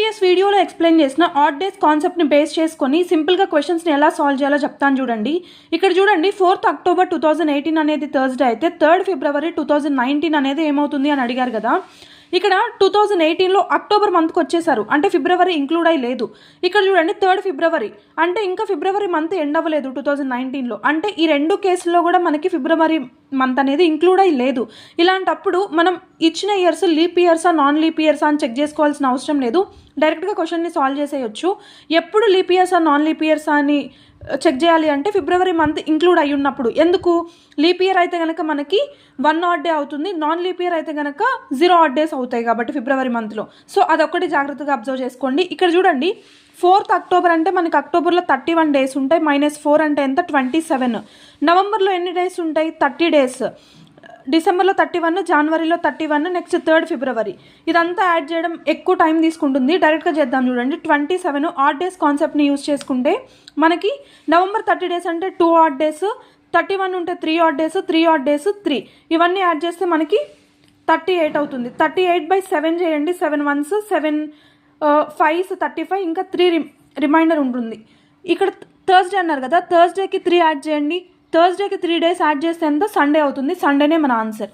Previous వీడియోలో explain చేసిన odd days కాన్సెప్ట్ని బేస్ చేసుకొని సింపుల్గా క్వశ్చన్స్ని ఎలా సాల్వ్ చేయాలో చెప్తాను చూడండి. ఇక్కడ చూడండి 4th అక్టోబర్ 2018 అనేది థర్స్డే అయితే 3rd ఫిబ్రవరి 2019 అనేది ఏమవుతుంది అని అడిగారు కదా. ఇక్కడ 2018లో అక్టోబర్ మంత్కి వచ్చేసారు, అంటే ఫిబ్రవరి ఇంక్లూడ్ అయ్యి లేదు. ఇక్కడ చూడండి 3rd ఫిబ్రవరి అంటే ఇంకా ఫిబ్రవరి మంత్ ఎండ్ అవ్వలేదు 2019లో, అంటే ఈ రెండు కేసుల్లో కూడా మనకి ఫిబ్రవరి మంత్ అనేది ఇంక్లూడ్ అయ్యి లేదు. ఇలాంటప్పుడు మనం ఇచ్చిన ఇయర్స్ లీప్ ఇయర్సా నాన్ లీప్ ఇయర్సా అని చెక్ చేసుకోవాల్సిన అవసరం లేదు, డైరెక్ట్గా క్వశ్చన్ని సాల్వ్ చేసేయచ్చు. ఎప్పుడు లీప్ ఇయర్సా నాన్ లీప్ ఇయర్సా అని చెక్ చేయాలి అంటే ఫిబ్రవరి మంత్ ఇంక్లూడ్ అయ్యి ఉన్నప్పుడు. ఎందుకు? లీప్ ఇయర్ అయితే కనుక మనకి 1 odd day అవుతుంది, నాన్ లీప్ ఇయర్ అయితే కనుక 0 odd days అవుతాయి కాబట్టి ఫిబ్రవరి మంత్లో. సో అదొక్కటి జాగ్రత్తగా అబ్జర్వ్ చేసుకోండి. ఇక్కడ చూడండి 4th అక్టోబర్ అంటే మనకి అక్టోబర్లో 31 days ఉంటాయి, -4 అంటే ఎంత 27. నవంబర్లో ఎన్ని డేస్ ఉంటాయి? 30 days. డిసెంబర్లో 31, జనవరిలో 31, నెక్స్ట్ 3rd ఫిబ్రవరి. ఇదంతా యాడ్ చేయడం ఎక్కువ టైం తీసుకుంటుంది, డైరెక్ట్గా చేద్దాం చూడండి. 27 ఆడ్ డేస్ కాన్సెప్ట్ని యూజ్ చేసుకుంటే మనకి నవంబర్ 30 days అంటే 2 odd days, 31 ఉంటే 3 odd days, 3 odd days 3, ఇవన్నీ యాడ్ చేస్తే మనకి 38 అవుతుంది. 38/7 చేయండి, 7 ones 7 5s 35, ఇంకా 3 రిమైండర్ ఉంటుంది. ఇక్కడ థర్స్డే అన్నారు కదా, థర్స్డేకి 3 యాడ్ చేయండి, థర్స్డేకి 3 days యాడ్ చేస్తే ఎంత? సండే అవుతుంది. సండేనే మన ఆన్సర్.